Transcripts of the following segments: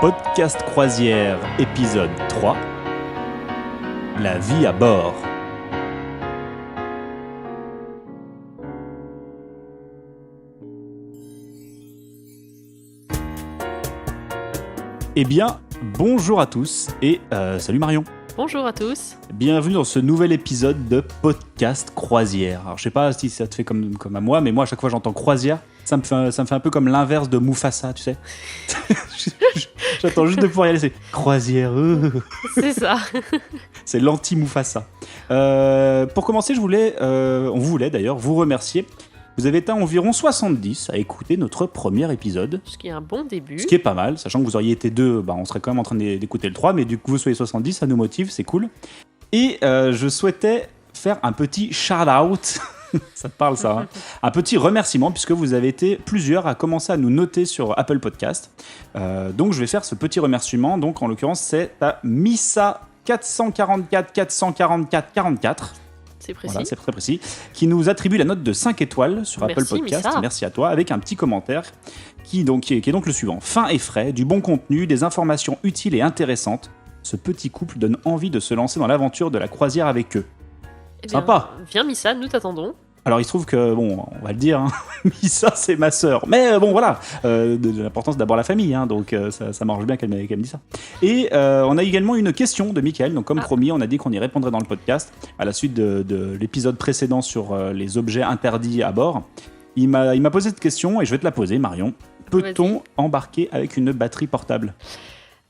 Podcast Croisière, épisode 3. La vie à bord. Eh bien, bonjour à tous et salut Marion. Bonjour à tous. Bienvenue dans ce nouvel épisode de Podcast Croisière. Alors je sais pas si ça te fait comme à moi, mais moi à chaque fois j'entends croisière, ça me fait un peu comme l'inverse de Mufasa, tu sais. J'attends juste de pouvoir y aller, c'est croisière. C'est ça. C'est l'anti-Mufasa. Pour commencer, on voulait d'ailleurs vous remercier. Vous avez été environ 70 à écouter notre premier épisode. Ce qui est un bon début. Ce qui est pas mal, sachant que vous auriez été 2, on serait quand même en train d'écouter le 3, mais du coup vous soyez 70, ça nous motive, c'est cool. Et je souhaitais faire un petit shout-out, ça te parle ça, hein, un petit remerciement, puisque vous avez été plusieurs à commencer à nous noter sur Apple Podcast. Donc je vais faire ce petit remerciement, donc en l'occurrence c'est à Missa 444 444 44. C'est précis. Voilà, c'est très précis. Qui nous attribue la note de 5 étoiles sur Apple Podcast. Missa. Merci à toi. Avec un petit commentaire qui est donc le suivant. Fin et frais, du bon contenu, des informations utiles et intéressantes. Ce petit couple donne envie de se lancer dans l'aventure de la croisière avec eux. Eh bien, Sympa. Viens Missa, nous t'attendons. Alors il se trouve que, on va le dire, hein, Missa c'est ma sœur. Mais voilà, de l'importance d'abord la famille, hein, donc ça m'arrange bien qu'elle me dise ça. Et on a également une question de Mickaël, donc comme promis, on a dit qu'on y répondrait dans le podcast, à la suite de l'épisode précédent sur les objets interdits à bord. Il m'a posé cette question et je vais te la poser, Marion. Peut-on embarquer avec une batterie portable ?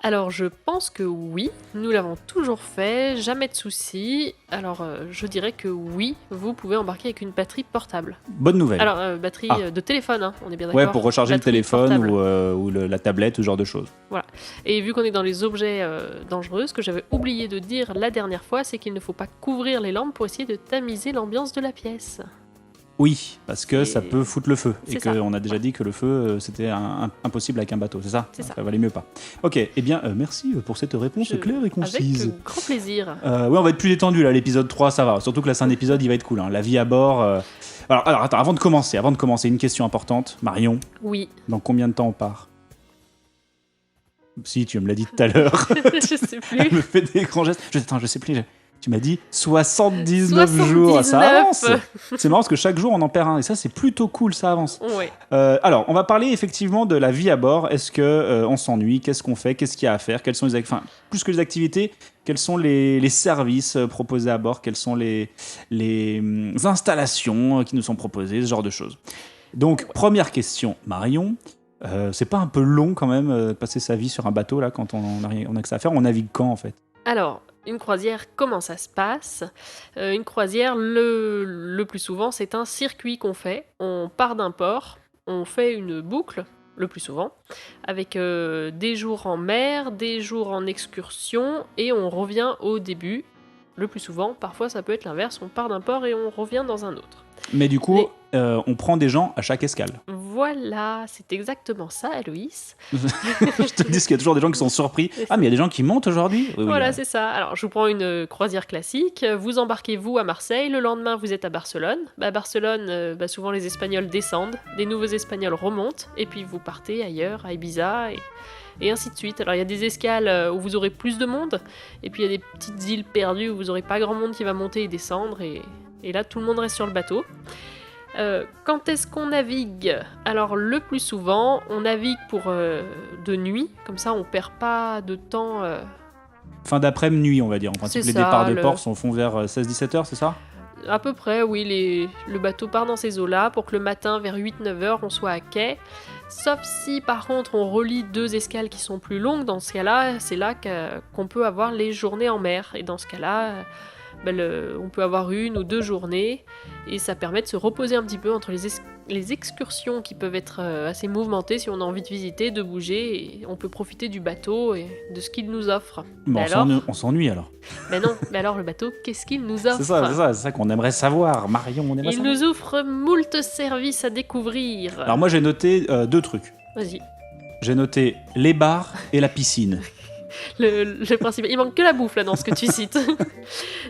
Alors je pense que oui, nous l'avons toujours fait, jamais de soucis. Alors je dirais que oui, vous pouvez embarquer avec une batterie portable. Bonne nouvelle. Alors batterie de téléphone, hein, on est bien d'accord. Ouais, pour recharger batterie le téléphone portable. ou la tablette, ce genre de choses. Voilà. Et vu qu'on est dans les objets dangereux, ce que j'avais oublié de dire la dernière fois, c'est qu'il ne faut pas couvrir les lampes pour essayer de tamiser l'ambiance de la pièce. Oui, parce que ça peut foutre le feu. Et C'est ça. qu'on a déjà dit que le feu, c'était impossible avec un bateau, c'est ça ? C'est ça. Ça valait mieux pas. Ok, eh bien, merci pour cette réponse claire et concise. Avec grand plaisir. Oui, on va être plus détendu là, l'épisode 3, ça va. Surtout que là, c'est un épisode, il va être cool. Hein. La vie à bord. Alors, attends, avant de commencer, une question importante. Marion, Oui. dans combien de temps on part ? Si, tu me l'as dit tout à l'heure. Je sais plus. Elle me fait des grands gestes. Je sais plus. Tu m'as dit 79 jours. Ça 79. avance. C'est marrant parce que chaque jour, on en perd un. Et ça, c'est plutôt cool, ça avance. Ouais. Alors, on va parler effectivement de la vie à bord. Est-ce que on s'ennuie ? Qu'est-ce qu'on fait ? Qu'est-ce qu'il y a à faire ? Quelles sont plus que les activités, quels sont les services proposés à bord ? Quelles sont les installations qui nous sont proposées ? Ce genre de choses. Donc, première question, Marion. C'est pas un peu long quand même passer sa vie sur un bateau là quand on a que ça à faire ? On navigue quand en fait ? Alors, une croisière, comment ça se passe ? Une croisière, le plus souvent, c'est un circuit qu'on fait. On part d'un port, on fait une boucle, le plus souvent, avec des jours en mer, des jours en excursion, et on revient au début. Le plus souvent, parfois ça peut être l'inverse, on part d'un port et on revient dans un autre. Mais du coup, on prend des gens à chaque escale. Voilà, c'est exactement ça, Aloïs. Je te dis qu'il y a toujours des gens qui sont surpris. Ah, mais il y a des gens qui montent aujourd'hui ? Oui, Voilà, c'est ça. Alors, je vous prends une croisière classique. Vous embarquez, vous, à Marseille. Le lendemain, vous êtes à Barcelone. À Barcelone, souvent, les Espagnols descendent. Des nouveaux Espagnols remontent. Et puis, vous partez ailleurs, à Ibiza, et ainsi de suite. Alors, il y a des escales où vous aurez plus de monde. Et puis, il y a des petites îles perdues où vous n'aurez pas grand monde qui va monter et descendre. Et là, tout le monde reste sur le bateau. Quand est-ce qu'on navigue ? Alors le plus souvent, on navigue pour de nuit, comme ça on perd pas de temps. Fin d'après-midi, nuit, on va dire. En principe, C'est les ça, départs de port sont vers 16-17 heures, c'est ça ? À peu près, oui, le bateau part dans ces eaux-là pour que le matin, vers 8-9 heures, on soit à quai. Sauf si par contre on relie 2 escales qui sont plus longues, dans ce cas-là, c'est là qu'on peut avoir les journées en mer. Et dans ce cas-là, on peut avoir 1 ou 2 journées, et ça permet de se reposer un petit peu entre les excursions qui peuvent être assez mouvementées si on a envie de visiter, de bouger, et on peut profiter du bateau et de ce qu'il nous offre. Bon, on s'ennuie alors. Mais non, mais alors le bateau, qu'est-ce qu'il nous offre ? C'est ça qu'on aimerait savoir. Marion, on aimerait savoir. Il nous offre moult services à découvrir. Alors moi j'ai noté 2 trucs. Vas-y. J'ai noté les bars et la piscine. le principal. Il manque que la bouffe là dans ce que tu cites.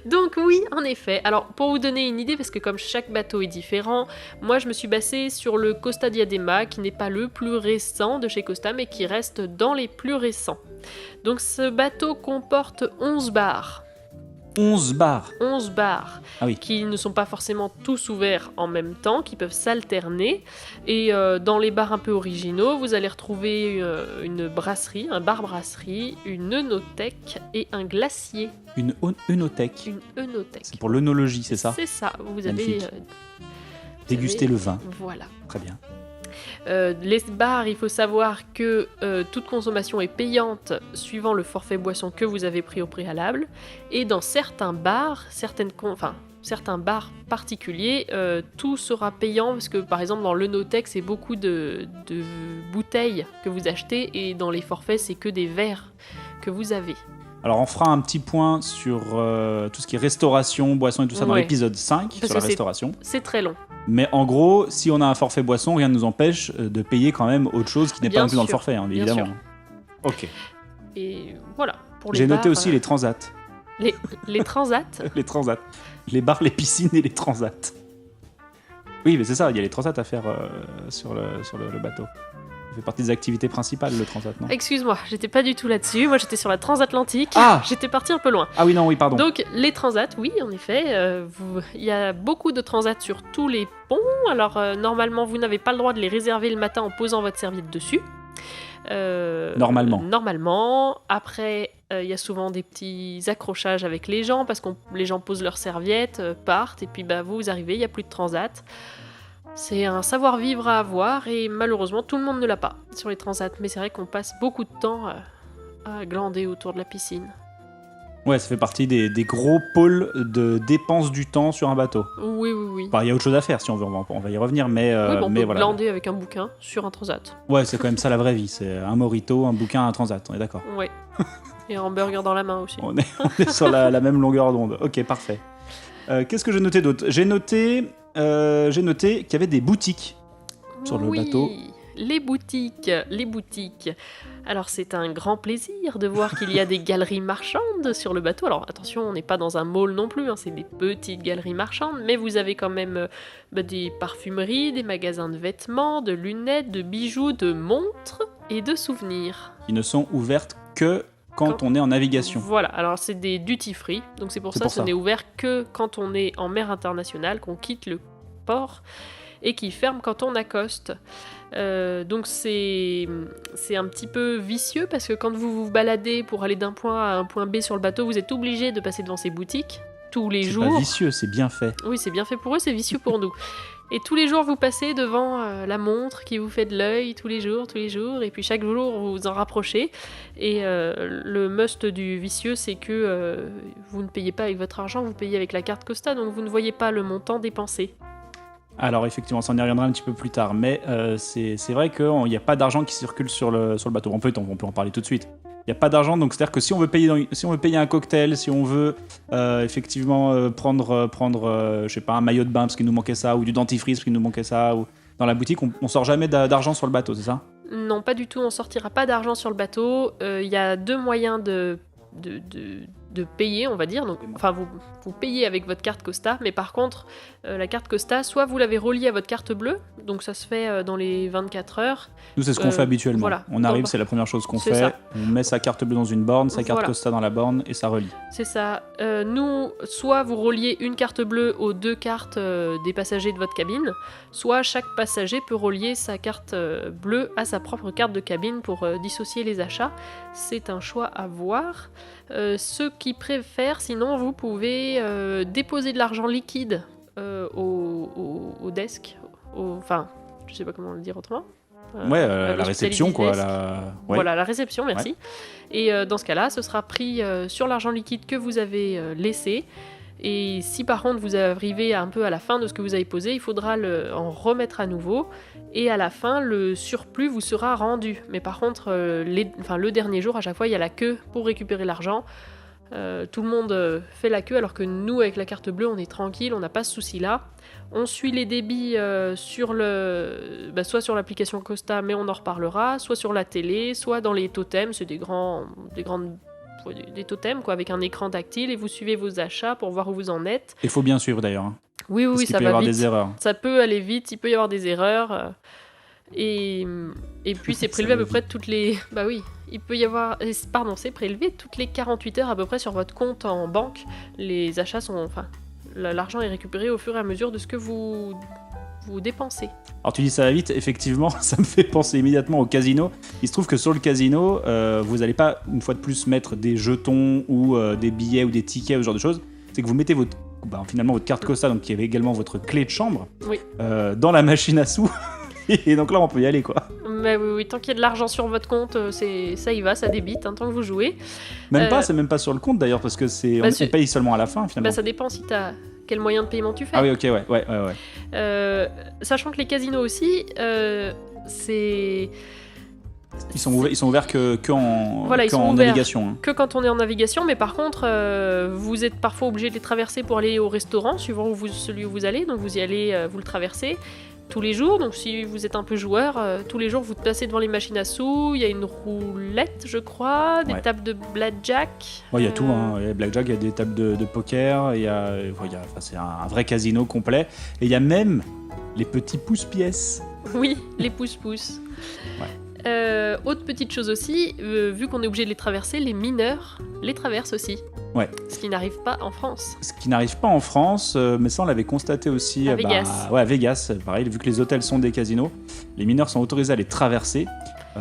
Donc oui, en effet. Alors pour vous donner une idée, parce que comme chaque bateau est différent, moi je me suis basée sur le Costa Diadema, qui n'est pas le plus récent de chez Costa, mais qui reste dans les plus récents. Donc ce bateau comporte 11 bars. 11 bars. 11 bars, Ah oui. qui ne sont pas forcément tous ouverts en même temps, qui peuvent s'alterner. Et dans les bars un peu originaux, vous allez retrouver une brasserie, un bar-brasserie, une œnothèque et un glacier. Une œnothèque. Une œnothèque. C'est pour l'œnologie, c'est ça? C'est ça. Vous avez... Magnifique. Déguster le vin. Voilà. Très bien. Les bars, il faut savoir que toute consommation est payante suivant le forfait boisson que vous avez pris au préalable. Et dans certains bars, certains bars particuliers, tout sera payant parce que par exemple dans l'œnothèque, c'est beaucoup de bouteilles que vous achetez et dans les forfaits, c'est que des verres que vous avez. Alors on fera un petit point sur tout ce qui est restauration, boisson et tout ça dans Ouais. l'épisode 5 Parce sur la que restauration. C'est très long. Mais en gros, si on a un forfait boisson, rien ne nous empêche de payer quand même autre chose qui n'est Bien pas inclus dans le sûr, forfait, hein, bien évidemment. sûr. Ok. Et voilà. Pour les J'ai noté bars, aussi les transats. les transats. Les transats. Les bars, les piscines et les transats. Oui, mais c'est ça, il y a les transats à faire sur le bateau. Ça fait partie des activités principales, le transat, non? Excuse-moi, j'étais pas du tout là-dessus. Moi, j'étais sur la transatlantique. Ah J'étais partie un peu loin. Ah oui, non, oui, pardon. Donc, les transats, oui, en effet. Il y a beaucoup de transats sur tous les ponts. Alors, normalement, vous n'avez pas le droit de les réserver le matin en posant votre serviette dessus. Normalement. Normalement. Après, il y a souvent des petits accrochages avec les gens parce que les gens posent leurs serviettes, partent, et puis vous arrivez, il n'y a plus de transat. C'est un savoir-vivre à avoir et malheureusement tout le monde ne l'a pas sur les transats. Mais c'est vrai qu'on passe beaucoup de temps à glander autour de la piscine. Ouais, ça fait partie des gros pôles de dépenses du temps sur un bateau. Oui, oui, oui. Enfin, il y a autre chose à faire si on veut, on va y revenir, mais, Oui, on mais peut voilà. glander avec un bouquin sur un transat. Ouais, c'est quand même ça la vraie vie, c'est un mojito, un bouquin, un transat, on est d'accord. Ouais. Et un hamburger dans la main aussi. On est sur la même longueur d'onde. Ok, parfait. Qu'est-ce que j'ai noté d'autre? J'ai noté qu'il y avait des boutiques sur le bateau. Les boutiques. Alors c'est un grand plaisir de voir qu'il y a des galeries marchandes sur le bateau. Alors attention, on n'est pas dans un mall non plus, hein, c'est des petites galeries marchandes, mais vous avez quand même des parfumeries, des magasins de vêtements, de lunettes, de bijoux, de montres et de souvenirs. Qui ne sont ouvertes que quand on est en navigation. Voilà, alors c'est des duty free, donc c'est pour ça que ce n'est ouvert que quand on est en mer internationale, qu'on quitte le port et qui ferme quand on accoste. Donc c'est un petit peu vicieux parce que quand vous vous baladez pour aller d'un point à un point B sur le bateau, vous êtes obligé de passer devant ces boutiques tous les jours. C'est pas vicieux, c'est bien fait. Oui, c'est bien fait pour eux, c'est vicieux pour nous. Et tous les jours, vous passez devant la montre qui vous fait de l'œil, tous les jours, et puis chaque jour, vous vous en rapprochez. Et le must du vicieux, c'est que vous ne payez pas avec votre argent, vous payez avec la carte Costa, donc vous ne voyez pas le montant dépensé. Alors effectivement, ça en y reviendra un petit peu plus tard, mais c'est vrai qu'il n'y a pas d'argent qui circule sur le bateau. On peut en parler tout de suite. Il n'y a pas d'argent, donc c'est-à-dire que si on veut payer un cocktail, si on veut effectivement prendre je sais pas, un maillot de bain parce qu'il nous manquait ça, ou du dentifrice parce qu'il nous manquait ça, ou dans la boutique, on sort jamais d'argent sur le bateau, c'est ça? Non, pas du tout, on sortira pas d'argent sur le bateau. Il y a deux moyens de payer, on va dire. Donc, enfin, vous payez avec votre carte Costa, mais par contre, la carte Costa, soit vous l'avez reliée à votre carte bleue, donc ça se fait dans les 24 heures. Nous, c'est ce qu'on fait habituellement. Voilà. On arrive, c'est la première chose qu'on C'est fait. ça. On met sa carte bleue dans une borne, sa carte Voilà. Costa dans la borne, et ça relie. C'est ça. Nous, soit vous reliez une carte bleue aux deux cartes des passagers de votre cabine, soit chaque passager peut relier sa carte bleue à sa propre carte de cabine pour dissocier les achats. C'est un choix à voir. Ceux qui préfèrent, sinon, vous pouvez déposer de l'argent liquide au desk. Enfin, je sais pas comment le dire autrement. La réception, quoi. Ouais. Voilà, la réception, merci. Ouais. Et dans ce cas-là, ce sera pris sur l'argent liquide que vous avez laissé. Et si par contre vous arrivez un peu à la fin de ce que vous avez posé, il faudra en remettre à nouveau. Et à la fin, le surplus vous sera rendu. Mais par contre, le dernier jour, à chaque fois, il y a la queue pour récupérer l'argent. Tout le monde fait la queue, alors que nous, avec la carte bleue, on est tranquille, on n'a pas ce souci-là. On suit les débits soit sur l'application Costa, mais on en reparlera, soit sur la télé, soit dans les totems, c'est des totems quoi, avec un écran tactile, et vous suivez vos achats pour voir où vous en êtes. Il faut bien suivre d'ailleurs. Oui, Parce qu'il ça peut y va avoir vite. des erreurs. Ça peut aller vite, il peut y avoir des erreurs. Et puis c'est prélevé à peu près toutes les... Bah oui, il peut y avoir... Pardon, c'est prélevé toutes les 48 heures à peu près sur votre compte en banque. Les achats sont... Enfin, l'argent est récupéré au fur et à mesure de ce que vous dépensez. Alors tu dis ça va vite, effectivement, ça me fait penser immédiatement au casino. Il se trouve que sur le casino, vous n'allez pas, une fois de plus, mettre des jetons ou des billets ou des tickets ou ce genre de choses. C'est que vous mettez finalement votre carte Costa, donc qui avait également votre clé de chambre, Oui. Dans la machine à sous. Et donc là, on peut y aller, quoi. Mais oui, tant qu'il y a de l'argent sur votre compte, ça y va, ça débite, tant que vous jouez. C'est même pas sur le compte d'ailleurs, parce que on paye seulement à la fin, finalement. Ça dépend si t'as quel moyen de paiement tu fais. Ah oui, ok, ouais. Sachant que les casinos aussi, c'est... Ils sont ouverts que en ouverts navigation. Hein. Que quand on est en navigation, mais par contre, vous êtes parfois obligé de les traverser pour aller au restaurant, suivant celui où vous allez. Donc vous y allez, vous le traversez tous les jours. Donc si vous êtes un peu joueur, tous les jours vous passez devant les machines à sous. Il y a une roulette, je crois, des tables de blackjack. Il y a tout. Hein. Il y a blackjack, il y a des tables de poker. C'est un vrai casino complet. Et il y a même les petits pousse-pièces. Oui, les pousse-pousse. Autre petite chose aussi, vu qu'on est obligé de les traverser, les mineurs les traversent aussi. Ouais. Ce qui n'arrive pas en France. Ce qui n'arrive pas en France, mais ça on l'avait constaté aussi à Vegas. À Vegas, pareil, vu que les hôtels sont des casinos, les mineurs sont autorisés à les traverser.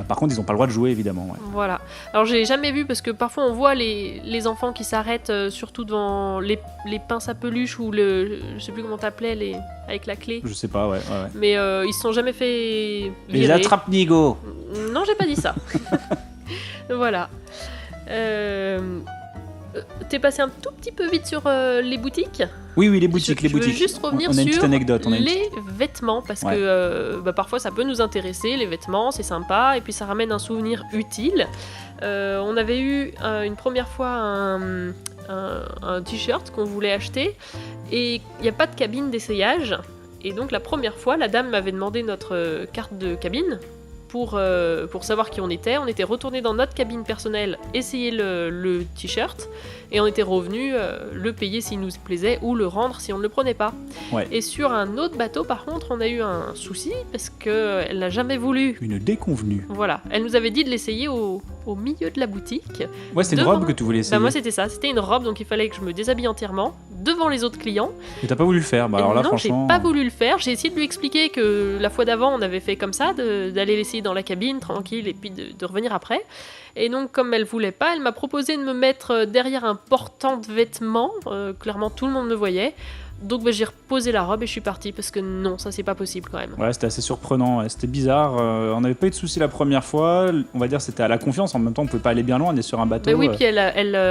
Par contre, ils n'ont pas le droit de jouer, évidemment. Ouais. Voilà. Alors, j'ai jamais vu, parce que parfois on voit les enfants qui s'arrêtent, surtout devant les pinces à peluche ou je sais plus comment t'appelais, avec la clé. Je sais pas, ouais. Mais ils se sont jamais fait virer. Les attrape-nigo. Non, j'ai pas dit ça. Voilà. T'es passé un tout petit peu vite sur les boutiques. Oui, les boutiques. Je veux juste revenir on a une petite sur anecdote, les vêtements, parce que parfois ça peut nous intéresser, les vêtements, c'est sympa, et puis ça ramène un souvenir utile. On avait eu une première fois un t-shirt qu'on voulait acheter, et il n'y a pas de cabine d'essayage, et donc la première fois, la dame m'avait demandé notre carte de cabine, pour savoir qui on était. On était retourné dans notre cabine personnelle, essayer le t-shirt, et on était revenu le payer s'il nous plaisait ou le rendre si on ne le prenait pas. Ouais. Et sur un autre bateau, par contre, on a eu un souci parce qu'elle n'a jamais voulu. Une déconvenue. Voilà, elle nous avait dit de l'essayer au milieu de la boutique. Ouais, c'était une robe que tu voulais essayer. Moi c'était ça, c'était une robe, donc il fallait que je me déshabille entièrement devant les autres clients. Et t'as pas voulu le faire? Alors là, non, franchement... j'ai pas voulu le faire. J'ai essayé de lui expliquer que la fois d'avant, on avait fait comme ça, d'aller l'essayer dans la cabine, tranquille, et puis de revenir après. Et donc, comme elle voulait pas, elle m'a proposé de me mettre derrière un portant de vêtements. Clairement, tout le monde me voyait. Donc j'ai reposé la robe et je suis partie parce que non, ça c'est pas possible quand même. Ouais, c'était assez surprenant, c'était bizarre. On n'avait pas eu de soucis la première fois. On va dire c'était à la confiance. En même temps, on pouvait pas aller bien loin. On est sur un bateau. Mais oui, puis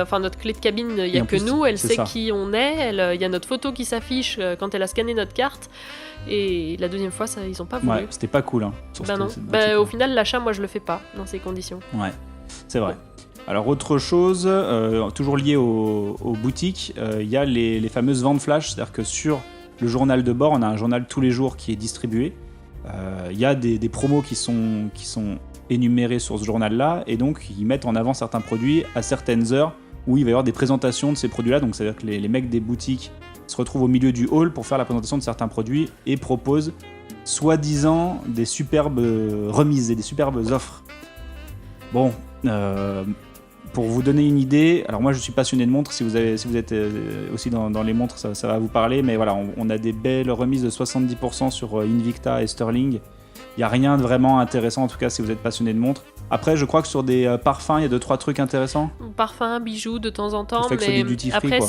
enfin notre clé de cabine, il y a que plus, nous. Elle sait ça. qui on est. Il y a notre photo qui s'affiche quand elle a scanné notre carte. Et la deuxième fois, ça, ils ont pas voulu. Ouais, c'était pas cool. Hein, non. Au final, l'achat, moi je le fais pas dans ces conditions. Ouais, c'est vrai. Alors autre chose, toujours lié aux boutiques, il y a les fameuses ventes flash, c'est-à-dire que sur le journal de bord, on a un journal tous les jours qui est distribué. Il y a des promos qui sont énumérés sur ce journal-là, et donc ils mettent en avant certains produits à certaines heures où il va y avoir des présentations de ces produits-là. Donc c'est-à-dire que les mecs des boutiques se retrouvent au milieu du hall pour faire la présentation de certains produits et proposent soi-disant des superbes remises et des superbes offres. Bon, pour vous donner une idée, alors moi je suis passionné de montres, si vous êtes aussi dans les montres, ça va vous parler, mais voilà, on a des belles remises de 70% sur Invicta et Sterling. Il n'y a rien de vraiment intéressant, en tout cas si vous êtes passionné de montres. Après, je crois que sur des parfums, il y a 2-3 trucs intéressants. Parfums, bijoux de temps en temps, mais après quoi.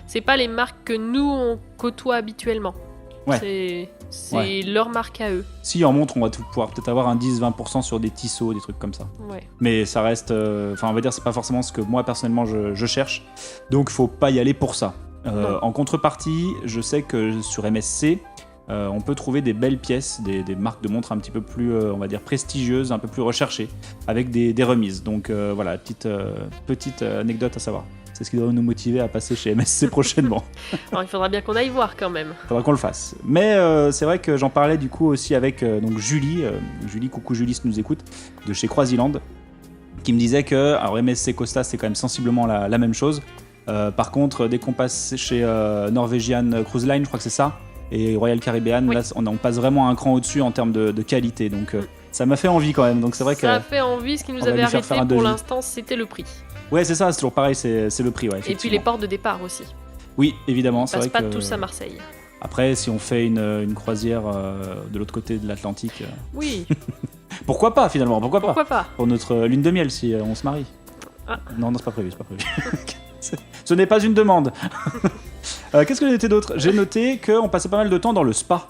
c'est pas les marques que nous on côtoie habituellement. Ouais. C'est leur marque à eux. Si en montre, on va pouvoir peut-être avoir un 10-20% sur des tisseaux, des trucs comme ça. Ouais. Mais ça reste, on va dire, c'est pas forcément ce que moi personnellement je cherche. Donc faut pas y aller pour ça. En contrepartie, je sais que sur MSC, on peut trouver des belles pièces, des marques de montres un petit peu plus, on va dire, prestigieuses, un peu plus recherchées, avec des remises. Donc voilà, petite anecdote à savoir. C'est ce qui devrait nous motiver à passer chez MSC prochainement. Alors, il faudra bien qu'on aille voir quand même. Faudra qu'on le fasse. Mais c'est vrai que j'en parlais du coup aussi avec donc Julie. Julie, coucou Julie si tu nous écoutes, de chez Croisiland, qui me disait que alors MSC Costa c'est quand même sensiblement la même chose. Par contre, dès qu'on passe chez Norwegian Cruise Line, je crois que c'est ça, et Royal Caribbean, Oui. là on passe vraiment un cran au-dessus en termes de qualité. Donc ça m'a fait envie quand même. Donc c'est vrai que Ça a fait envie, ce qui nous on va avait lui faire arrêté faire un pour devis. l'instant, c'était le prix. ouais, c'est ça, c'est toujours pareil, c'est le prix, ouais. Et puis Effectivement. les ports de départ aussi. Oui, évidemment, On c'est passe vrai pas que tous à Marseille. après, si on fait une croisière de l'autre côté de l'Atlantique, Oui, pourquoi pas finalement, pourquoi pas pourquoi pas. pour notre lune de miel si on se marie. Ah. Non, c'est pas prévu, c'est pas prévu. Ce n'est pas une demande. Qu'est-ce que j'ai noté d'autre? J'ai noté qu'on passait pas mal de temps dans le spa.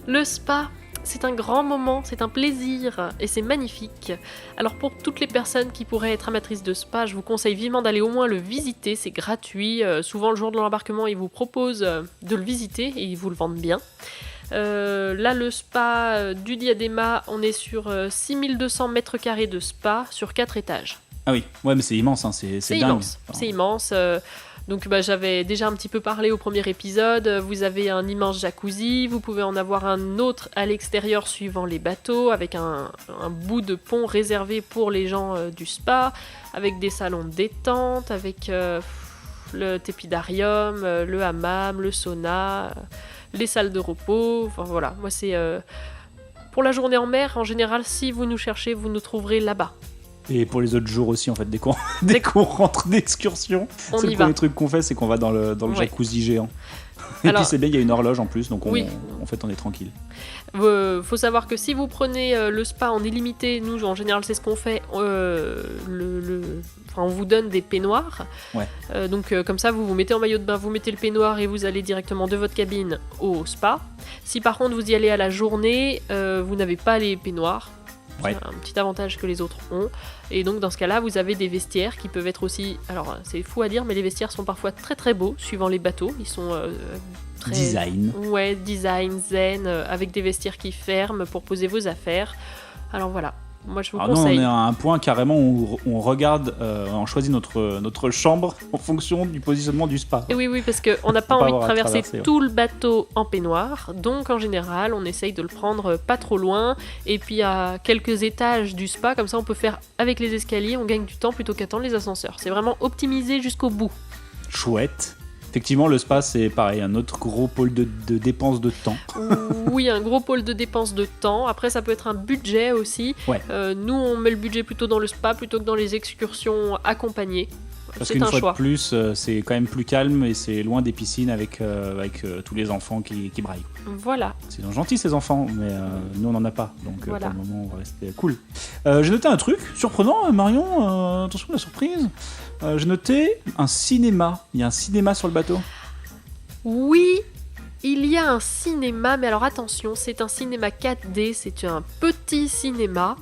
Le spa, c'est un grand moment, c'est un plaisir et c'est magnifique. Alors pour toutes les personnes qui pourraient être amatrices de spa, je vous conseille vivement d'aller au moins le visiter, c'est gratuit. Souvent le jour de l'embarquement, ils vous proposent de le visiter et ils vous le vendent bien. Là, le spa du Diadema, on est sur 6200 mètres carrés de spa sur 4 étages. Ah oui, ouais, mais c'est immense, hein, c'est C'est dingue. immense, Enfin, c'est immense. Donc j'avais déjà un petit peu parlé au premier épisode. Vous avez un immense jacuzzi, vous pouvez en avoir un autre à l'extérieur suivant les bateaux, avec un bout de pont réservé pour les gens du spa, avec des salons de détente, avec le tépidarium, le hammam, le sauna, les salles de repos. Enfin voilà, moi c'est... pour la journée en mer, en général, si vous nous cherchez, vous nous trouverez là-bas. Et pour les autres jours aussi, en fait, dès qu'on rentre d'excursion, On c'est y le va. premier truc qu'on fait, c'est qu'on va dans le Ouais. jacuzzi géant. Et Alors- puis c'est bien, il y a une horloge en plus, donc Oui. en fait on est tranquille. Faut savoir que si vous prenez le spa en illimité, nous en général c'est ce qu'on fait, enfin, on vous donne des peignoirs. Ouais. Donc comme ça vous vous mettez en maillot de bain, vous mettez le peignoir et vous allez directement de votre cabine au spa. Si par contre vous y allez à la journée, vous n'avez pas les peignoirs. Ouais. C'est un petit avantage que les autres ont. Et donc dans ce cas-là, vous avez des vestiaires qui peuvent être aussi... Alors c'est fou à dire, mais les vestiaires sont parfois très très beaux, suivant les bateaux. Ils sont très... Design. Ouais, design, zen, avec des vestiaires qui ferment pour poser vos affaires. Alors voilà, moi je vous Alors nous, on conseille. est à un point carrément où on regarde, on choisit notre chambre en fonction du positionnement du spa. Et oui, parce qu'on n'a pas Faut pas envie de avoir à traverser traverser, ouais. tout le bateau en peignoir. Donc en général, on essaye de le prendre pas trop loin. Et puis à quelques étages du spa, comme ça on peut faire avec les escaliers, on gagne du temps plutôt qu'attendre les ascenseurs. C'est vraiment optimisé jusqu'au bout. Chouette. Effectivement, le spa, c'est pareil, un autre gros pôle de dépenses de temps. Oui, un gros pôle de dépenses de temps. Après, ça peut être un budget aussi. Ouais. Nous, on met le budget plutôt dans le spa plutôt que dans les excursions accompagnées. Parce C'est qu'une un fois choix. de plus, c'est quand même plus calme et c'est loin des piscines avec tous les enfants qui braillent. Voilà. Ils sont gentils ces enfants, mais nous on n'en a pas, donc Voilà. pour le moment on va rester cool. J'ai noté un truc surprenant, Marion, attention à la surprise. J'ai noté un cinéma. Il y a un cinéma sur le bateau. Oui, il y a un cinéma, mais alors attention, c'est un cinéma 4D, c'est un petit cinéma.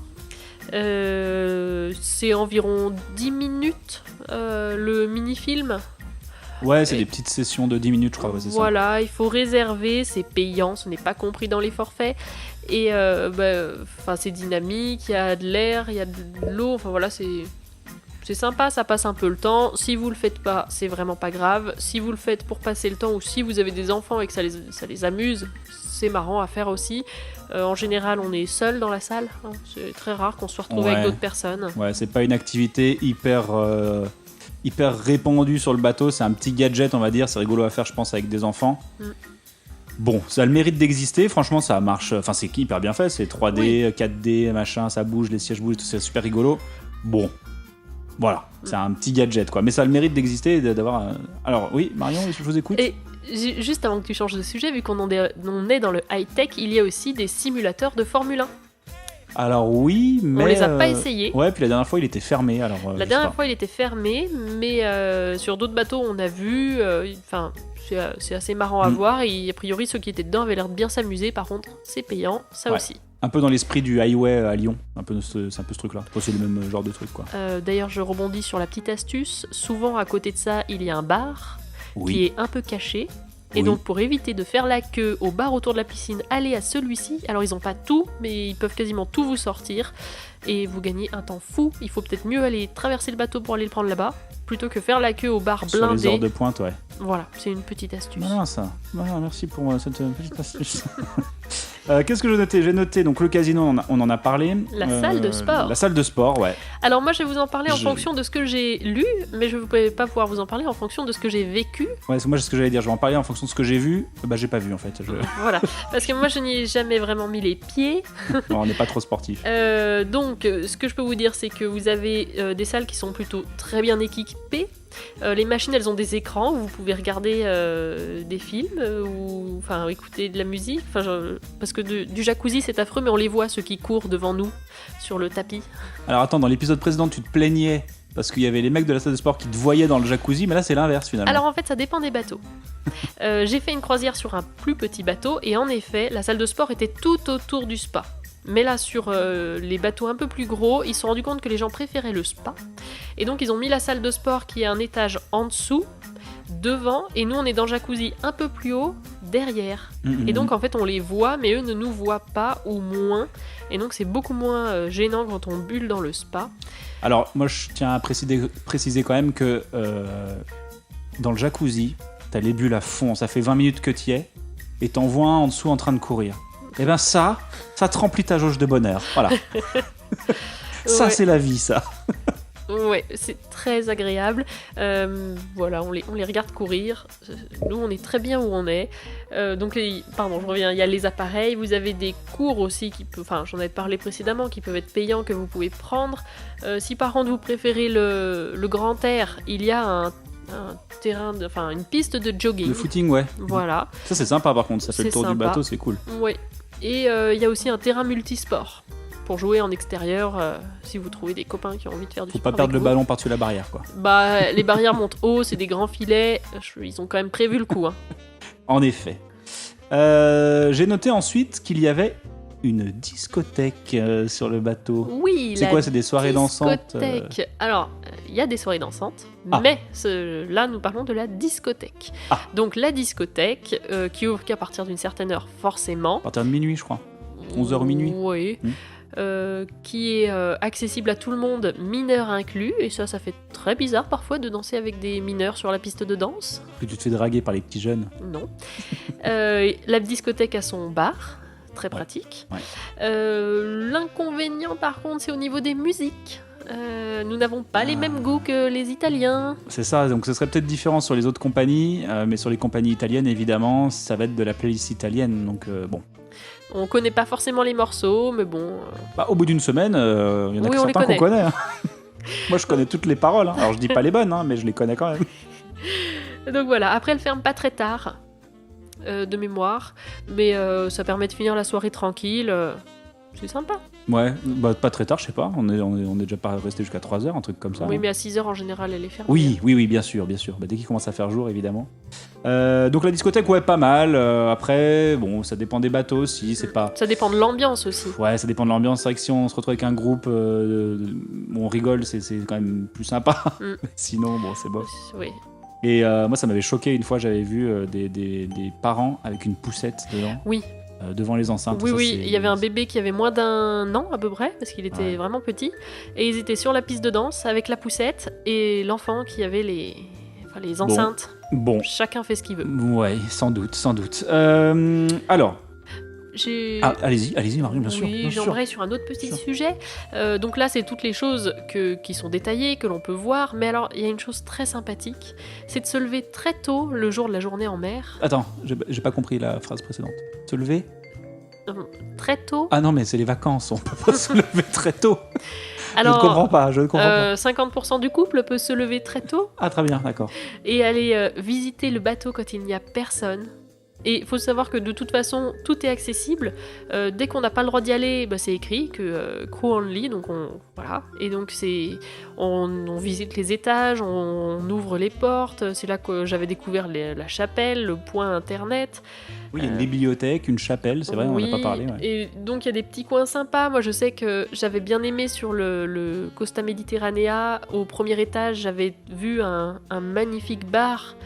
C'est environ 10 minutes le mini-film. Ouais, c'est Et- des petites sessions de 10 minutes, je crois. Ouais, c'est ça. Voilà, il faut réserver, c'est payant, ce n'est pas compris dans les forfaits. Et c'est dynamique, il y a de l'air, il y a de l'eau, enfin voilà, c'est sympa, ça passe un peu le temps. Si vous le faites pas, c'est vraiment pas grave. Si vous le faites pour passer le temps ou si vous avez des enfants et que ça les amuse, c'est marrant à faire aussi. En général, on est seul dans la salle. Hein. C'est très rare qu'on se retrouve Ouais. avec d'autres personnes. Ouais, c'est pas une activité hyper répandue sur le bateau. C'est un petit gadget, on va dire. C'est rigolo à faire, je pense, avec des enfants. Mm. Bon, ça a le mérite d'exister. Franchement, ça marche. Enfin, c'est hyper bien fait. C'est 3D, Oui. 4D, machin, ça bouge, les sièges bougent, c'est super rigolo. Bon. Voilà, c'est un petit gadget quoi, mais ça a le mérite d'exister et d'avoir. Alors oui, Marion, je vous écoute. Et juste avant que tu changes de sujet, vu qu'on on est dans le high-tech, il y a aussi des simulateurs de Formule 1. Alors oui, mais On les a pas essayés. Ouais, puis la dernière fois il était fermé. Alors La je dernière sais fois, il était fermé, mais sur d'autres bateaux, on a vu. Enfin, c'est assez marrant à Mm. voir. Et a priori, ceux qui étaient dedans avaient l'air de bien s'amuser. Par contre, c'est payant, ça Ouais. aussi. pas. Un peu dans l'esprit du highway à Lyon. C'est un peu ce truc-là. C'est le même genre de truc quoi. D'ailleurs, je rebondis sur la petite astuce. Souvent, à côté de ça, il y a un bar qui Oui. est un peu caché. Et Oui. donc, pour éviter de faire la queue au bar autour de la piscine, allez à celui-ci. Alors, ils n'ont pas tout, mais ils peuvent quasiment tout vous sortir. Et vous gagnez un temps fou. Il faut peut-être mieux aller traverser le bateau pour aller le prendre là-bas. plutôt que faire la queue au bar Sur les heures blindé. de pointe, ouais. Voilà, c'est une petite astuce. Voilà ça. Voilà, merci pour cette petite astuce. Qu'est-ce que j'ai noté? J'ai noté donc le casino, on en a parlé. La salle de sport. La salle de sport, ouais. Alors moi je vais vous en parler en fonction de ce que j'ai lu, mais je ne vais pas pouvoir vous en parler en fonction de ce que j'ai vécu. Ouais, c'est moi ce que j'allais dire. Je vais en parler en fonction de ce que j'ai vu. Bah j'ai pas vu en fait. Voilà, parce que moi je n'y ai jamais vraiment mis les pieds. Non, on n'est pas trop sportif. Donc ce que je peux vous dire c'est que vous avez des salles qui sont plutôt très bien équipées. Les machines elles ont des écrans où vous pouvez regarder des films ou enfin écouter de la musique, parce que du jacuzzi c'est affreux mais on les voit ceux qui courent devant nous sur le tapis. Alors attends, dans l'épisode précédent tu te plaignais parce qu'il y avait les mecs de la salle de sport qui te voyaient dans le jacuzzi, mais là c'est l'inverse finalement. Alors en fait ça dépend des bateaux. J'ai fait une croisière sur un plus petit bateau et en effet la salle de sport était tout autour du spa. Mais là, sur les bateaux un peu plus gros, ils se sont rendus compte que les gens préféraient le spa. Et donc, ils ont mis la salle de sport qui est un étage en dessous, devant, et nous, on est dans le jacuzzi un peu plus haut, derrière. Et donc, en fait, on les voit, mais eux ne nous voient pas, ou moins. Et donc, c'est beaucoup moins gênant quand on bulle dans le spa. Alors, moi, je tiens à préciser quand même que dans le jacuzzi, t'as les bulles à fond, ça fait 20 minutes que t'y es, et t'en vois un en dessous en train de courir. Et ben ça te remplit ta jauge de bonheur. Voilà. Ça, Ouais. c'est la vie, ça. Ouais, c'est très agréable. Voilà, on les regarde courir. Nous, on est très bien où on est. Pardon, je reviens. Il y a les appareils. Vous avez des cours aussi j'en ai parlé précédemment, qui peuvent être payants, que vous pouvez prendre. Si par contre vous préférez le grand air, il y a un terrain, une piste de jogging. Le footing, ouais. Voilà. Ça, c'est sympa par contre. Ça fait le tour du bateau, c'est cool. Ouais. Et il y a aussi un terrain multisport pour jouer en extérieur si vous trouvez des copains qui ont envie de faire du Faut sport. pas perdre avec le vous. ballon par-dessus la barrière, quoi. Bah, les barrières montent haut, c'est des grands filets. Ils ont quand même prévu le coup. Hein. En effet. J'ai noté ensuite qu'il y avait une discothèque sur le bateau. Oui, C'est quoi, c'est des soirées dansantes discothèque. Alors, il y a des soirées dansantes, Ah. mais là, nous parlons de la discothèque. Ah. Donc, la discothèque, qui ouvre qu'à partir d'une certaine heure, forcément. À partir de minuit, je crois. 11h minuit. Oui. Qui est accessible à tout le monde, mineurs inclus, et ça fait très bizarre parfois de danser avec des mineurs sur la piste de danse. Que tu te fais draguer par les petits jeunes. Non. La discothèque a son bar, très pratique. Ouais. L'inconvénient par contre c'est au niveau des musiques. Nous n'avons pas les mêmes goûts que les Italiens. C'est ça, donc ce serait peut-être différent sur les autres compagnies, mais sur les compagnies italiennes, évidemment, ça va être de la playlist italienne, donc bon. On connaît pas forcément les morceaux, mais bon. Bah, au bout d'une semaine, il y en a Oui, que on les certains qu'on connaît. connaît. Hein. Moi, je connais toutes les paroles. Hein. Alors, je dis pas les bonnes, hein, mais je les connais quand même. Donc voilà, après elle ferme pas très tard, de mémoire, mais ça permet de finir la soirée tranquille. C'est sympa. Ouais, bah, pas très tard, je sais pas. On est déjà pas resté jusqu'à 3h, un truc comme ça. Oui, hein. mais à 6h en général elle est fermée. Oui, bien sûr. Bah, dès qu'il commence à faire jour, évidemment. Donc la discothèque, ouais, pas mal. Après, bon, ça dépend des bateaux aussi. C'est pas. Ça dépend de l'ambiance aussi. Ouais, ça dépend de l'ambiance. C'est vrai que si on se retrouve avec un groupe, on rigole, c'est quand même plus sympa. Mm. Sinon, bon, c'est bof. Oui. Et moi, ça m'avait choqué une fois. J'avais vu des parents avec une poussette dedans. Oui. Devant les enceintes. Oui, Ça, oui, il y avait un bébé qui avait moins d'un an à peu près, parce qu'il était Ouais. vraiment petit, et ils étaient sur la piste de danse avec la poussette, et l'enfant qui avait les enceintes. Bon. Chacun fait ce qu'il veut. Ouais, sans doute. Alors, allez-y, Marion, bien sûr. Oui, bien sûr. j'embraye sur un autre petit Sûr. sujet. Donc là, c'est toutes les choses qui sont détaillées, que l'on peut voir, mais alors, il y a une chose très sympathique, c'est de se lever très tôt le jour de la journée en mer. Attends, j'ai pas compris la phrase précédente. Se lever? Très tôt. Ah non, mais c'est les vacances, on peut pas se lever très tôt. Alors, je ne comprends pas. 50% du couple peut se lever très tôt Ah, très bien, d'accord. et aller visiter le bateau quand il n'y a personne. Et il faut savoir que de toute façon, tout est accessible. Dès qu'on n'a pas le droit d'y aller, c'est écrit que crew only, donc voilà. Et donc on visite les étages, on ouvre les portes. C'est là que j'avais découvert la chapelle, le point internet. Oui, il y a une bibliothèque, une chapelle, c'est vrai, on Oui, n'en a pas parlé. Ouais. Et donc il y a des petits coins sympas. Moi je sais que j'avais bien aimé sur le Costa Mediterranea, au premier étage, j'avais vu un magnifique bar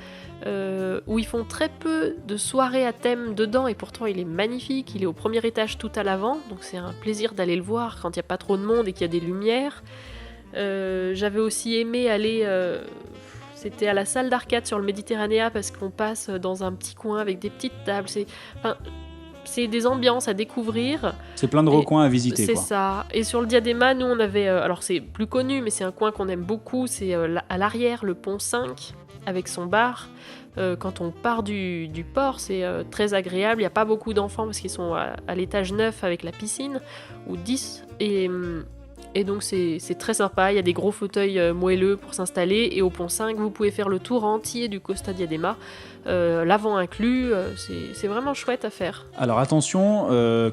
où ils font très peu de soirées à thème dedans, et pourtant il est magnifique. Il est au premier étage tout à l'avant, donc c'est un plaisir d'aller le voir quand il n'y a pas trop de monde et qu'il y a des lumières. J'avais aussi aimé aller... c'était à la salle d'arcade sur le Méditerranée parce qu'on passe dans un petit coin avec des petites tables. C'est des ambiances à découvrir. C'est plein de recoins à visiter, C'est quoi. ça. Et sur le Diadema, nous, on avait... alors, c'est plus connu, mais c'est un coin qu'on aime beaucoup. C'est à l'arrière, le pont 5, avec son bar. Quand on part du port, c'est très agréable. Il n'y a pas beaucoup d'enfants parce qu'ils sont à l'étage 9 avec la piscine, ou 10. Et donc, c'est très sympa. Il y a des gros fauteuils moelleux pour s'installer. Et au pont 5, vous pouvez faire le tour entier du Costa Diadema. L'avant inclus, c'est vraiment chouette à faire. Alors attention,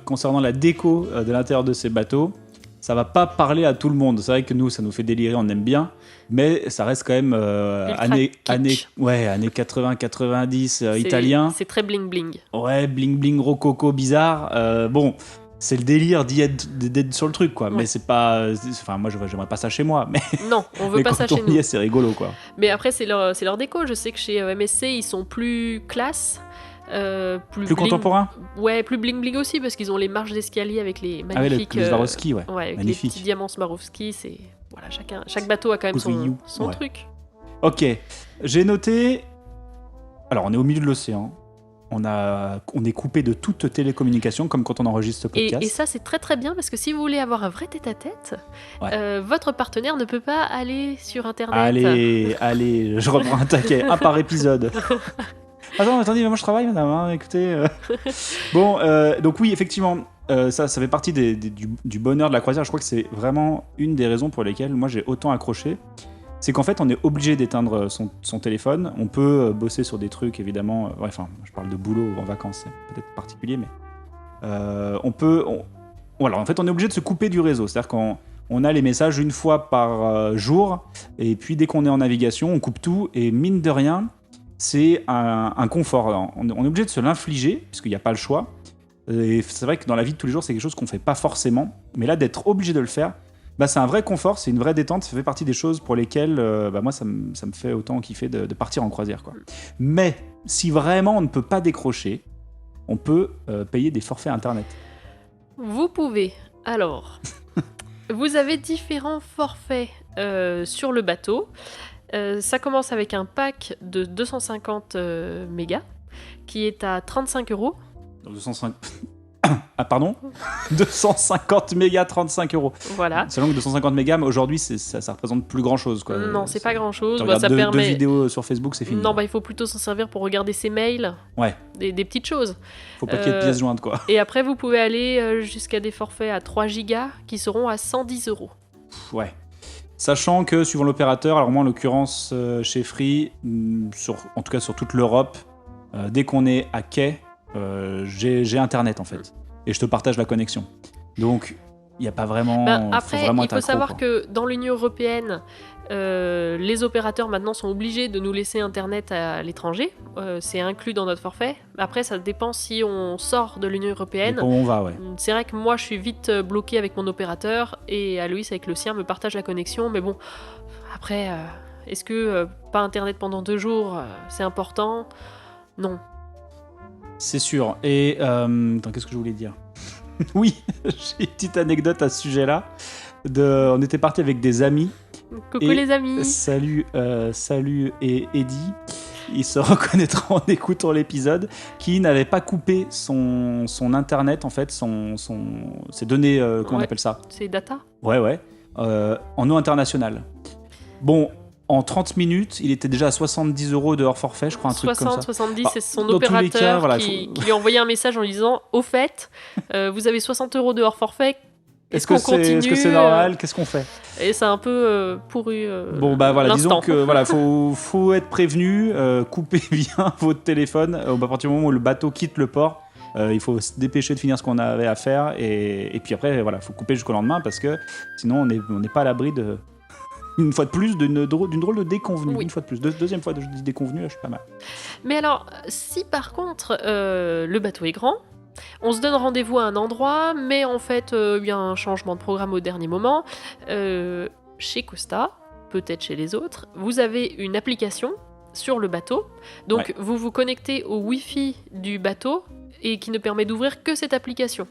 concernant la déco de l'intérieur de ces bateaux, ça va pas parler à tout le monde. C'est vrai que nous, ça nous fait délirer, on aime bien, mais ça reste quand même années 80-90 italien. C'est très bling-bling. Ouais, bling bling, rococo, bizarre. Bon, c'est le délire d'être sur le truc, quoi. Ouais. Mais c'est pas... Enfin, moi, j'aimerais pas ça chez moi, mais, Non, on veut mais pas ça quand chez on y nous. est, c'est rigolo, quoi. Mais après, c'est leur déco. Je sais que chez MSC, ils sont plus classe. Plus bling- Contemporain. Ouais, plus bling-bling aussi, parce qu'ils ont les marches d'escalier avec les Ah ouais, magnifiques... les Swarovski, ouais. Ouais, avec Magnifique. les petits diamants Swarovski. Voilà, chaque bateau a quand même Cousouillou, son ouais. truc. Ok, j'ai noté... Alors, on est au milieu de l'océan. On est coupé de toute télécommunication, comme quand on enregistre ce podcast. Et ça, c'est très très bien, parce que si vous voulez avoir un vrai tête-à-tête, Ouais. votre partenaire ne peut pas aller sur Internet. Allez, je reprends un taquet, un par épisode. Attendez, moi je travaille, madame, hein, écoutez. Bon, donc oui, effectivement, ça fait partie du bonheur de la croisière. Je crois que c'est vraiment une des raisons pour lesquelles moi j'ai autant accroché. C'est qu'en fait, on est obligé d'éteindre son téléphone. On peut bosser sur des trucs, évidemment. Enfin, je parle de boulot en vacances, c'est peut-être particulier, mais voilà, en fait, on est obligé de se couper du réseau. C'est-à-dire qu'on a les messages une fois par jour, et puis dès qu'on est en navigation, on coupe tout, et mine de rien, c'est un confort. Alors, on est obligé de se l'infliger, puisqu'il n'y a pas le choix. Et c'est vrai que dans la vie de tous les jours, c'est quelque chose qu'on ne fait pas forcément. Mais là, d'être obligé de le faire, c'est un vrai confort, c'est une vraie détente. Ça fait partie des choses pour lesquelles moi, ça me fait autant kiffer de partir en croisière, quoi. Mais si vraiment on ne peut pas décrocher, on peut payer des forfaits Internet. Vous pouvez. Alors, vous avez différents forfaits sur le bateau. Ça commence avec un pack de 250 mégas qui est à 35 €. Donc 205... Ah pardon 250 mégas, 35 €. Voilà. Selon que 250 mégas, mais aujourd'hui, ça représente plus grand-chose, quoi. Non, c'est pas grand-chose. Tu regardes Ça deux permet... vidéos sur Facebook, c'est fini. Non, il faut plutôt s'en servir pour regarder ses mails. Ouais. Des petites choses. Faut pas qu'il y ait de pièces jointes, quoi. Et après, vous pouvez aller jusqu'à des forfaits à 3 gigas qui seront à 110 €. Ouais. Sachant que, suivant l'opérateur, alors moi en l'occurrence chez Free, en tout cas sur toute l'Europe, dès qu'on est à quai, j'ai Internet en fait. Et je te partage la connexion. Donc, il n'y a pas vraiment... Après, vraiment il être faut accro, savoir quoi. que dans l'Union Européenne, les opérateurs maintenant sont obligés de nous laisser Internet à l'étranger. C'est inclus dans notre forfait. Après, ça dépend si on sort de l'Union Mais Européenne. comment on va, ouais. C'est vrai que moi, je suis vite bloqué avec mon opérateur et Aloïs, avec le sien, me partage la connexion. Mais bon, après, est-ce que pas Internet pendant 2 jours, c'est important ? Non. C'est sûr. Et attends, qu'est-ce que je voulais dire? Oui, j'ai une petite anecdote à ce sujet-là. On était parti avec des amis. Coucou Et les amis. Salut et Eddie. Il se reconnaîtra en écoutant l'épisode, qui n'avait pas coupé son internet, en fait, ses données, comment on Ouais. appelle ça? C'est data. Ouais, en eau internationale. Bon, en 30 minutes, il était déjà à 70 € de hors forfait, je crois, un truc comme ça. 70, Ah, c'est son dans tous les opérateur cas, voilà, qui lui a envoyé un message en lui disant « Au fait, vous avez 60 € de hors forfait, est-ce qu'on continue ?» Est-ce que c'est normal? Qu'est-ce qu'on fait? Et ça a un peu pourru Bon, voilà, disons l'instant. que voilà, faut être prévenu, coupez bien votre téléphone à partir du moment où le bateau quitte le port. Il faut se dépêcher de finir ce qu'on avait à faire et puis après, voilà, faut couper jusqu'au lendemain parce que sinon on n'est pas à l'abri de... Une fois de plus, d'une drôle de déconvenue. Oui. Une fois de plus. Deuxième fois que je dis déconvenue, là, je suis pas mal. Mais alors, si par contre le bateau est grand, on se donne rendez-vous à un endroit, mais en fait il y a un changement de programme au dernier moment, chez Costa, peut-être chez les autres, vous avez une application sur le bateau, donc vous vous connectez au Wi-Fi du bateau et qui ne permet d'ouvrir que cette application.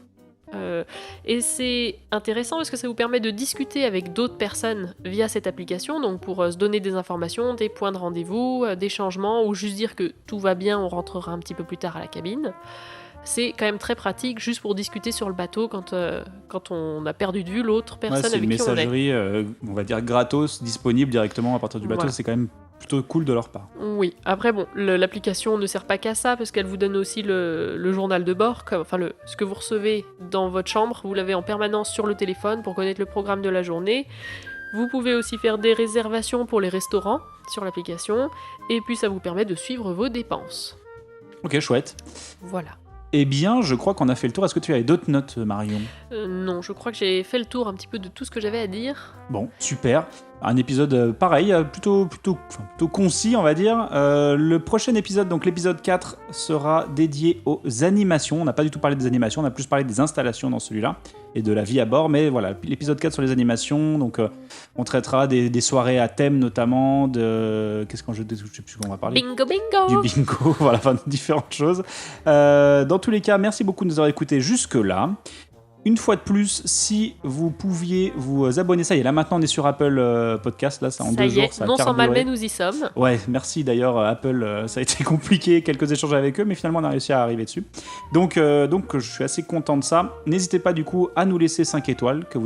Et c'est intéressant parce que ça vous permet de discuter avec d'autres personnes via cette application, donc pour se donner des informations, des points de rendez-vous, des changements, ou juste dire que tout va bien, on rentrera un petit peu plus tard à la cabine. C'est quand même très pratique juste pour discuter sur le bateau quand on a perdu de vue l'autre personne c'est une avec qui on est. messagerie, on va dire gratos, disponible directement à partir du bateau. Voilà. C'est quand même plutôt cool de leur part. Oui, après bon, l'application ne sert pas qu'à ça parce qu'elle vous donne aussi le journal de bord, ce que vous recevez dans votre chambre, vous l'avez en permanence sur le téléphone pour connaître le programme de la journée. Vous pouvez aussi faire des réservations pour les restaurants sur l'application, et puis ça vous permet de suivre vos dépenses. Ok, chouette. Voilà. Eh bien, je crois qu'on a fait le tour. Est-ce que tu avais d'autres notes, Marion ? Non, je crois que j'ai fait le tour un petit peu de tout ce que j'avais à dire. Bon, super. Un épisode pareil, plutôt concis, on va dire. Le prochain épisode, donc l'épisode 4, sera dédié aux animations. On n'a pas du tout parlé des animations, on a plus parlé des installations dans celui-là et de la vie à bord. Mais voilà, l'épisode 4 sur les animations. Donc, on traitera des soirées à thème, notamment de. Qu'est-ce qu'on je sais plus qu'on va parler. Bingo, bingo. Du bingo, voilà, enfin, différentes choses. Dans tous les cas, merci beaucoup de nous avoir écoutés jusque-là. Une fois de plus, si vous pouviez vous abonner, ça y est, là maintenant on est sur Apple Podcast, là, ça en 2 jours, ça a non sans carburé. mal, mais nous y sommes. Ouais, merci d'ailleurs Apple, ça a été compliqué, quelques échanges avec eux, mais finalement on a réussi à arriver dessus. Donc je suis assez content de ça. N'hésitez pas du coup à nous laisser 5 étoiles, que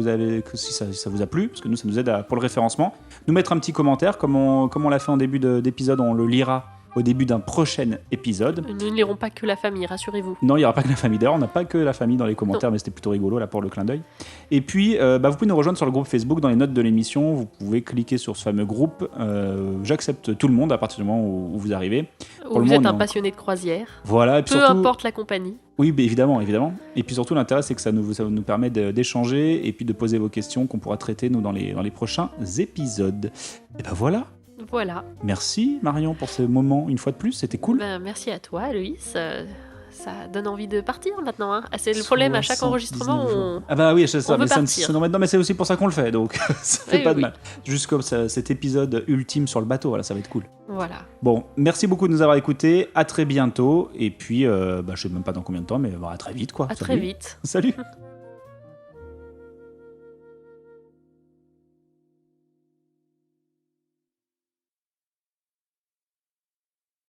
si ça vous a plu, parce que nous ça nous aide pour le référencement. Nous mettre un petit commentaire, comme on l'a fait en début d'épisode, on le lira au début d'un prochain épisode. Nous ne lirons pas que la famille, rassurez-vous. Non, il n'y aura pas que la famille. D'ailleurs, on n'a pas que la famille dans les commentaires, mais c'était plutôt rigolo là pour le clin d'œil. Et puis, vous pouvez nous rejoindre sur le groupe Facebook dans les notes de l'émission. Vous pouvez cliquer sur ce fameux groupe. J'accepte tout le monde à partir du moment où vous arrivez. Ou vous êtes un passionné de croisière. Voilà. Et puis Peu surtout, importe la compagnie. Oui, bah, évidemment. Et puis surtout, l'intérêt, c'est que ça nous permet d'échanger et puis de poser vos questions qu'on pourra traiter nous dans les prochains épisodes. Et ben voilà. Voilà. Merci Marion pour ce moment une fois de plus, c'était cool. Merci à toi Aloïs, ça donne envie de partir maintenant. Hein. C'est le problème, à chaque enregistrement on... Ah bah oui, c'est ça, on veut partir. Non, mais c'est aussi pour ça qu'on le fait, donc ça fait pas de mal. Juste comme cet épisode ultime sur le bateau, voilà, ça va être cool. Voilà. Bon, merci beaucoup de nous avoir écoutés, à très bientôt, et puis je sais même pas dans combien de temps, mais à très vite quoi. À très vite. Salut.